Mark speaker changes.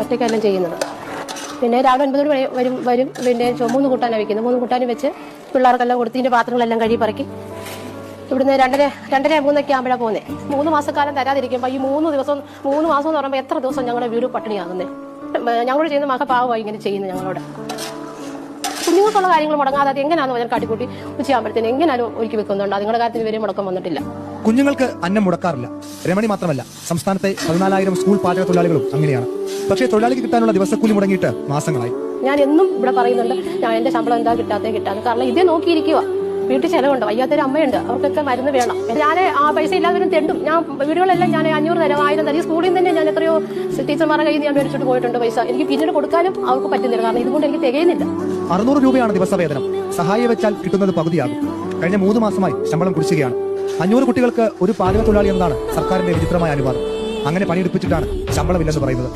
Speaker 1: ഒറ്റയ്ക്കെല്ലാം ചെയ്യുന്നത്. പിന്നെ രാവിലെ 9 മണി വരും. പിന്നെ 3 കൂട്ടാനാണ് വയ്ക്കുന്നത്. 3 കൂട്ടാനും വെച്ച് പിള്ളേർക്കെല്ലാം കൊടുത്തതിൻ്റെ പാത്രങ്ങളെല്ലാം കഴുകി പറക്കി ഇവിടുന്ന് 2:30 3 ആകുമ്പോഴാണ് പോകുന്നത്. 3 മാസക്കാലം തരാതിരിക്കുമ്പോൾ ഈ 3 മാസം എന്ന് പറയുമ്പോൾ എത്ര ദിവസം ഞങ്ങളുടെ വീട് പട്ടിണിയാകുന്നത്. ഞങ്ങളോട് ചെയ്യുന്ന മകപാവമായി ഇങ്ങനെ ചെയ്യുന്നത്. ഞങ്ങളോട് കുഞ്ഞുങ്ങൾക്കുള്ള കാര്യങ്ങൾ മുടങ്ങാതെ എങ്ങനെയാണെന്ന് പറഞ്ഞാൽ കാട്ടിക്കൂട്ടി ഉച്ചയാകുമ്പോഴത്തേന് എങ്ങനെയാലും ഒരുക്കി വെക്കുന്നുണ്ട്. നിങ്ങളുടെ കാര്യത്തിന് വരെ മുടക്കം വന്നിട്ടില്ല.
Speaker 2: കുഞ്ഞുങ്ങൾക്ക് അന്നം മുടക്കാറില്ല. രമണി മാത്രമല്ല, സംസ്ഥാനത്തെ 14,000 സ്കൂൾ പാചക തൊഴിലാളികളും അങ്ങനെയാണ്. പക്ഷേ തൊഴിലാളിക്ക് കിട്ടാനുള്ള ദിവസക്കൂലി മുടങ്ങിയിട്ട് മാസങ്ങളായി.
Speaker 1: ഞാൻ എന്നും ഇവിടെ പറയുന്നുണ്ട്, ഞാൻ എന്റെ ശമ്പളം എന്താ കിട്ടാന്ന്. കാരണം ഇതേ നോക്കിയിരിക്കുക. വീട്ടിൽ ചെലവുണ്ട്, വയ്യാത്തൊരു അമ്മയുണ്ട്, അവർക്കൊക്കെ മരുന്ന് വേണം. ഞാൻ ആ പൈസ ഇല്ലാത്തവരും തെണ്ടും. ഞാൻ വീടുകളെല്ലാം ഞാൻ 500 തരാം, 1000 തരാം. ഈ സ്കൂളിൽ നിന്ന് തന്നെ ഞാൻ എത്രയോ ടീച്ചർമാരുടെ കയ്യിൽ നിന്ന് ഞാൻ മേടിച്ചിട്ട് പോയിട്ടുണ്ട് പൈസ. എനിക്ക് പിന്നീട് കൊടുക്കാനും അവർക്ക് പറ്റുന്നില്ല. കാരണം ഇതുകൊണ്ട് എനിക്ക് തികയുന്നില്ല.
Speaker 2: 600 രൂപയാണ് ദിവസവേതനം. സഹായം വെച്ചാൽ കിട്ടുന്നത് പകുതിയാകും. കഴിഞ്ഞ 3 മാസമായി ശമ്പളം കുടിശ്ശികയാണ്. 500 കുട്ടികൾക്ക് ഒരു പാചക തൊഴിലാളി എന്നതാണ് സർക്കാരിന്റെ വിചിത്രമായ അനുവാദം. അങ്ങനെ പണിയെടുപ്പിച്ചിട്ടാണ് ശമ്പളമില്ലെന്ന് പറയുന്നത്.